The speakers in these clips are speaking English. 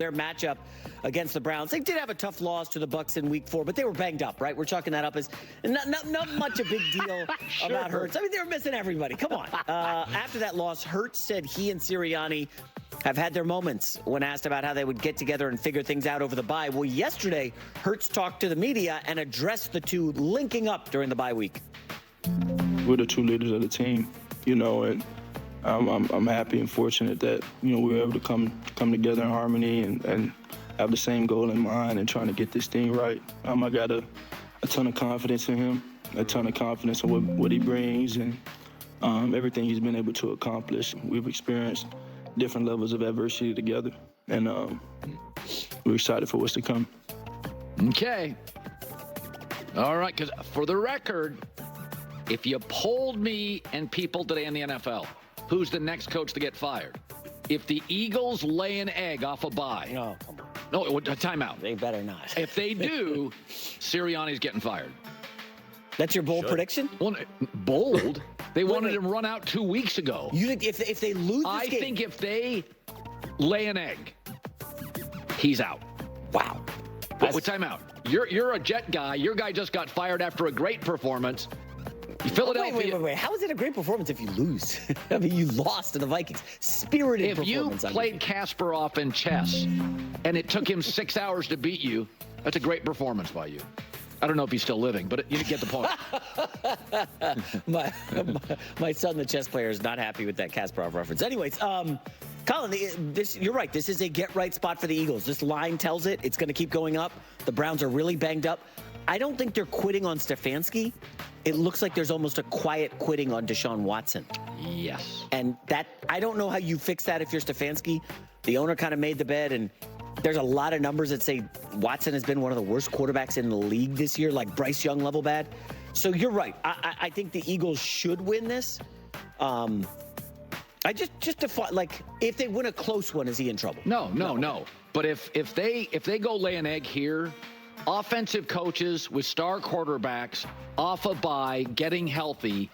their matchup against the Browns. They did have a tough loss to the Bucs in Week 4, but they were banged up, right? We're chalking that up as not much a big deal about Hurts. I mean, they were missing everybody. Come on. After that loss, Hurts said he and Sirianni have had their moments when asked about how they would get together and figure things out over the bye. Well, yesterday, Hurts talked to the media and addressed the two linking up during the bye week. We're the two leaders of the team, and I'm happy and fortunate that, we were able to come together in harmony and have the same goal in mind and trying to get this thing right. I got a ton of confidence in him, a ton of confidence in what he brings and everything he's been able to accomplish. We've experienced different levels of adversity together, and we're excited for what's to come. Okay. All right, because for the record, if you polled me and people today in the NFL, who's the next coach to get fired? If the Eagles lay an egg off a bye. No, come on. No, timeout. They better not. If they do, Sirianni's getting fired. That's your bold prediction? Well, bold? They wanted him run out 2 weeks ago. You think if they lose this game? I think if they lay an egg, he's out. Wow. But with timeout. You're a Jet guy. Your guy just got fired after a great performance. Philadelphia. Wait. How is it a great performance if you lose? I mean, you lost to the Vikings. Spirited performance. If you played Kasparov in chess and it took him 6 hours to beat you, that's a great performance by you. I don't know if he's still living, but you get the point. my son, the chess player, is not happy with that Kasparov reference. Anyways, Colin, you're right. This is a get-right spot for the Eagles. This line tells it. It's going to keep going up. The Browns are really banged up. I don't think they're quitting on Stefanski. It looks like there's almost a quiet quitting on Deshaun Watson. Yes. And I don't know how you fix that if you're Stefanski. The owner kind of made the bed, and there's a lot of numbers that say Watson has been one of the worst quarterbacks in the league this year, like Bryce Young level bad. So you're right. I think the Eagles should win this. I just if they win a close one, is he in trouble? No. But if they go lay an egg here, offensive coaches with star quarterbacks off a bye, getting healthy,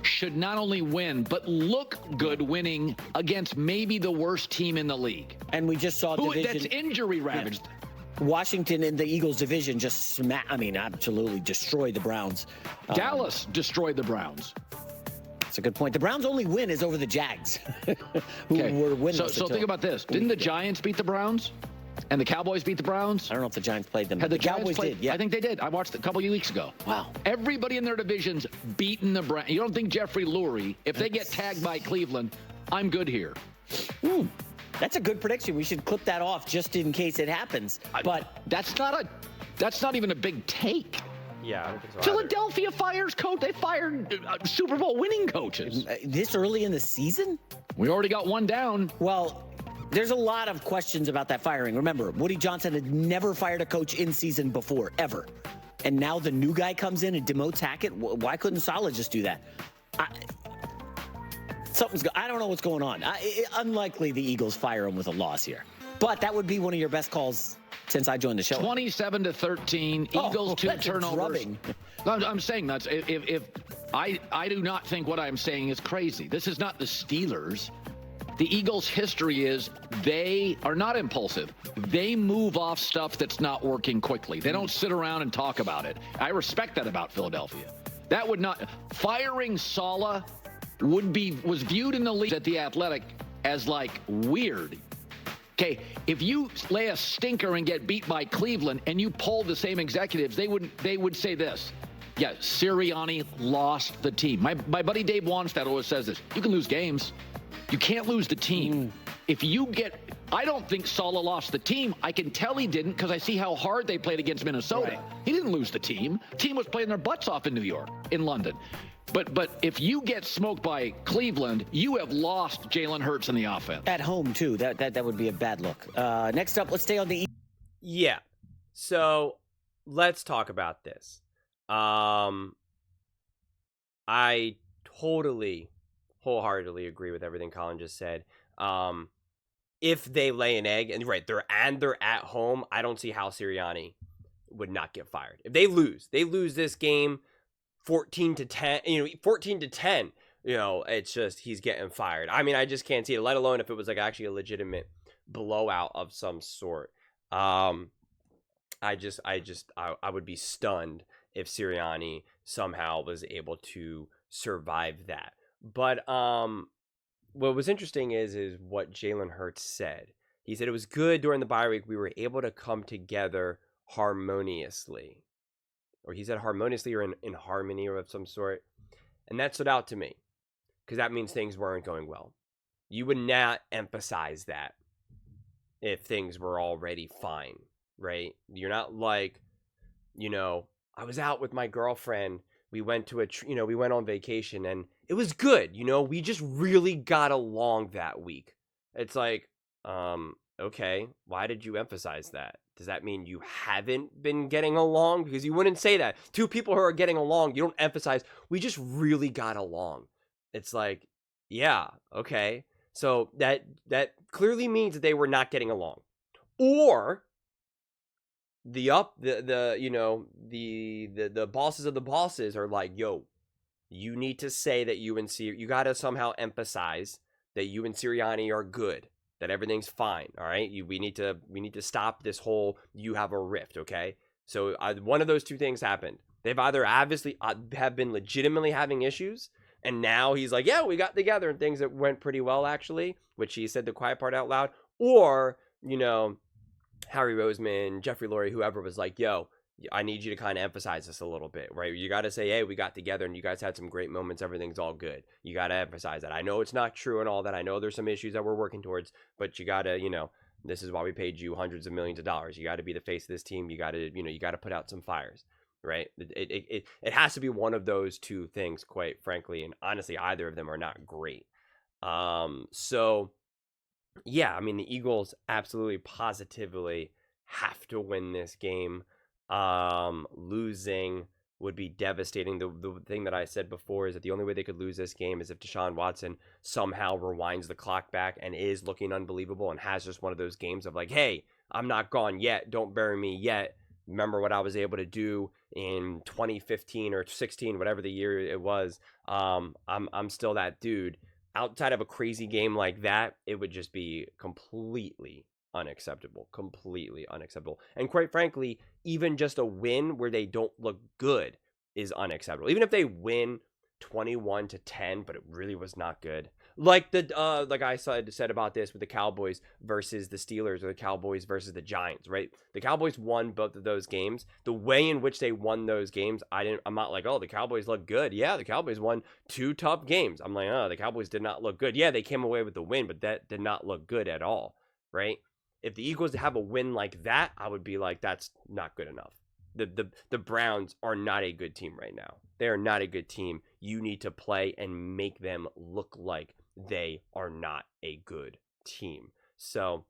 should not only win, but look good winning against maybe the worst team in the league. And we just saw division. That's injury ravaged. Yeah. Washington in the Eagles division just absolutely destroyed the Browns. Dallas destroyed the Browns. That's a good point. The Browns' only win is over the Jags, who were winning. So think about this. Didn't the Giants beat the Browns? And the Cowboys beat the Browns? I don't know if the Giants played them. The Cowboys did, yeah. I think they did. I watched it a couple of weeks ago. Wow. Everybody in their division's beaten the Browns. You don't think Jeffrey Lurie, if they get tagged by Cleveland, I'm good here. That's a good prediction. We should clip that off just in case it happens. But that's not even a big take. Yeah, I don't think so. Philadelphia fires coach. They fired Super Bowl winning coaches. This early in the season? We already got one down. Well, there's a lot of questions about that firing. Remember, Woody Johnson had never fired a coach in season before, ever. And now the new guy comes in and demotes Hackett. Why couldn't Saleh just do that? I don't know what's going on. Unlikely the Eagles fire him with a loss here. But that would be one of your best calls since I joined the show. 27-13, Eagles 2 turnovers. I'm saying that's if I do not think what I'm saying is crazy. This is not the Steelers. The Eagles' history is they are not impulsive. They move off stuff that's not working quickly. They don't sit around and talk about it. I respect that about Philadelphia. That would not firing Saleh was viewed in the league at The Athletic as like weird. Okay, if you lay a stinker and get beat by Cleveland and you poll the same executives, they would say this. Yeah, Sirianni lost the team. My buddy Dave Wanstead always says this. You can lose games. You can't lose the team. I don't think Saleh lost the team. I can tell he didn't because I see how hard they played against Minnesota. Right. He didn't lose the team. The team was playing their butts off in New York, in London. But if you get smoked by Cleveland, you have lost Jalen Hurts in the offense. At home, too. That would be a bad look. Next up, let's stay on the... Yeah. So let's talk about this. I totally, wholeheartedly agree with everything Colin just said. If they lay an egg, and they're at home, I don't see how Sirianni would not get fired. If they lose this game 14-10, 14-10, it's just he's getting fired. I mean, I just can't see it, let alone if it was like actually a legitimate blowout of some sort. I would be stunned if Sirianni somehow was able to survive that. But what was interesting is what Jalen Hurts said. He said it was good during the bye week. We were able to come together harmoniously. Or he said harmoniously or in harmony or of some sort. And that stood out to me because that means things weren't going well. You would not emphasize that if things were already fine, right? You're not like, I was out with my girlfriend. We went to we went on vacation and it was good. We just really got along that week. It's like, okay, why did you emphasize that? Does that mean you haven't been getting along? Because you wouldn't say that. Two people who are getting along, you don't emphasize, we just really got along. It's like, yeah, okay. So that clearly means that they were not getting along. Or the bosses of the bosses are like, yo, you need to say that you got to somehow emphasize that you and Sirianni are good, that everything's fine. All right. We need to stop this whole, you have a rift. Okay. So one of those two things happened. They've either obviously have been legitimately having issues. And now he's like, yeah, we got together and things that went pretty well, actually, which he said the quiet part out loud. Or, Harry Roseman, Jeffrey Lurie, whoever was like, yo, I need you to kind of emphasize this a little bit, right? You got to say, hey, we got together and you guys had some great moments. Everything's all good. You got to emphasize that. I know it's not true and all that. I know there's some issues that we're working towards, but you got to, this is why we paid you hundreds of millions of dollars. You got to be the face of this team. You got to, you got to put out some fires, right? It has to be one of those two things, quite frankly. And honestly, either of them are not great. So yeah, I mean, the Eagles absolutely positively have to win this game. Losing would be devastating. The thing that I said before is that the only way they could lose this game is if Deshaun Watson somehow rewinds the clock back and is looking unbelievable and has just one of those games of like, hey, I'm not gone yet. Don't bury me yet. Remember what I was able to do in 2015 or 16, whatever the year it was. I'm still that dude. Outside of a crazy game like that, it would just be completely unacceptable. And quite frankly, even just a win where they don't look good is unacceptable. Even if they win 21-10, but it really was not good. Like I said about this with the Cowboys versus the Steelers, or the Cowboys versus the Giants, right? The Cowboys won both of those games. The way in which they won those games, I'm not like, oh, the Cowboys look good. Yeah, the Cowboys won 2 tough games. I'm like, oh, the Cowboys did not look good. Yeah, they came away with the win, but that did not look good at all, right? If the Eagles have a win like that, I would be like, that's not good enough. The Browns are not a good team right now. They are not a good team. You need to play and make them look like they are not a good team. So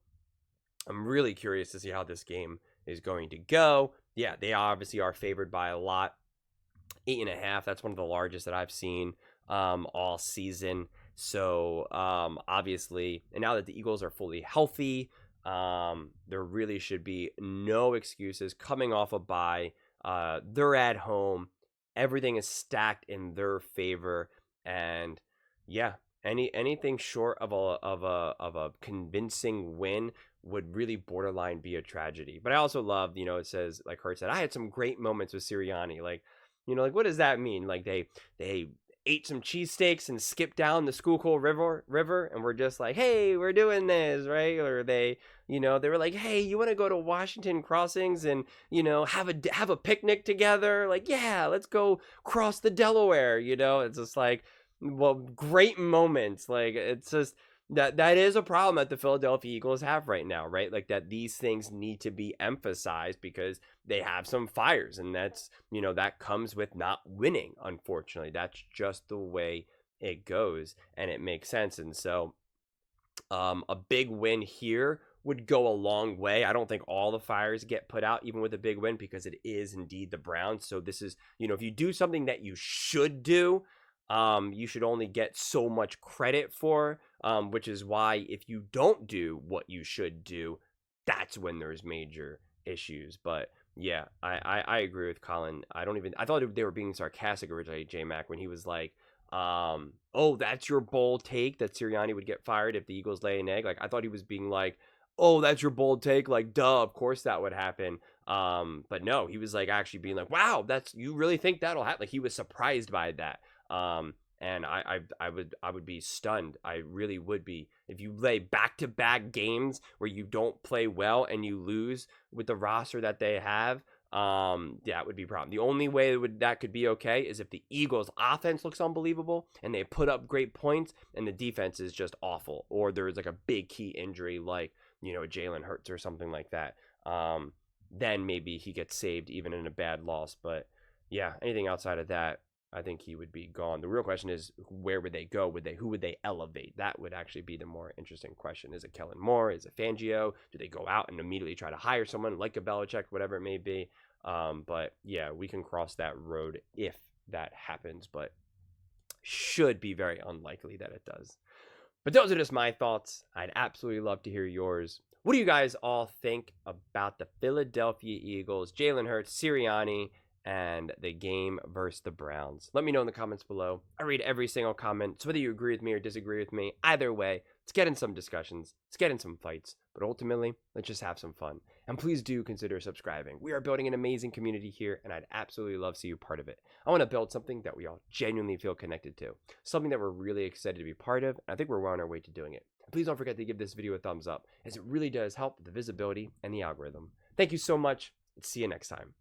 I'm really curious to see how this game is going to go. Yeah, they obviously are favored by a lot. 8.5. That's one of the largest that I've seen all season. So obviously, and now that the Eagles are fully healthy, there really should be no excuses coming off a bye. They're at home. Everything is stacked in their favor, and yeah, anything short of a convincing win would really borderline be a tragedy. But I also love, it says, like Hurts said, I had some great moments with Sirianni. Like, what does that mean? Like they ate some cheesesteaks and skipped down the Schuylkill River, and we're just like, hey, we're doing this, right? Or they were like, hey, you want to go to Washington Crossings and, have a picnic together? Like, yeah, let's go cross the Delaware, It's just like, well, great moments. Like, it's just, that is a problem that the Philadelphia Eagles have right now, right? Like that these things need to be emphasized because they have some fires, and that's, that comes with not winning. Unfortunately, that's just the way it goes, and it makes sense. And so a big win here would go a long way. I don't think all the fires get put out even with a big win, because it is indeed the Browns. So this is, if you do something that you should do, you should only get so much credit for, which is why if you don't do what you should do, that's when there's major issues. But yeah, I agree with Colin. I thought they were being sarcastic originally, J-Mac, when he was like, oh, that's your bold take that Sirianni would get fired if the Eagles lay an egg. Like, I thought he was being like, oh, that's your bold take. Like, duh, of course that would happen. But no, he was like actually being like, wow, you really think that'll happen? Like he was surprised by that. And I would be stunned. I really would be. If you play back-to-back games where you don't play well and you lose with the roster that they have, that would be a problem. The only way that could be okay is if the Eagles offense looks unbelievable and they put up great points and the defense is just awful, or there's like a big key injury like, Jalen Hurts or something like that. Then maybe he gets saved even in a bad loss. But yeah, anything outside of that, I think he would be gone. The real question is, where would they go? Who would they elevate? That would actually be the more interesting question. Is it Kellen Moore? Is it Fangio? Do they go out and immediately try to hire someone like a Belichick, whatever it may be? But yeah, we can cross that road if that happens, but should be very unlikely that it does. But those are just my thoughts. I'd absolutely love to hear yours. What do you guys all think about the Philadelphia Eagles, Jalen Hurts-Sirianni, and the game versus the Browns? Let me know in the comments below. I read every single comment, so whether you agree with me or disagree with me, either way, let's get in some discussions, let's get in some fights, but ultimately, let's just have some fun. And please do consider subscribing. We are building an amazing community here, and I'd absolutely love to see you part of it. I want to build something that we all genuinely feel connected to, something that we're really excited to be part of, and I think we're well on our way to doing it. And please don't forget to give this video a thumbs up, as it really does help the visibility and the algorithm. Thank you so much, and see you next time.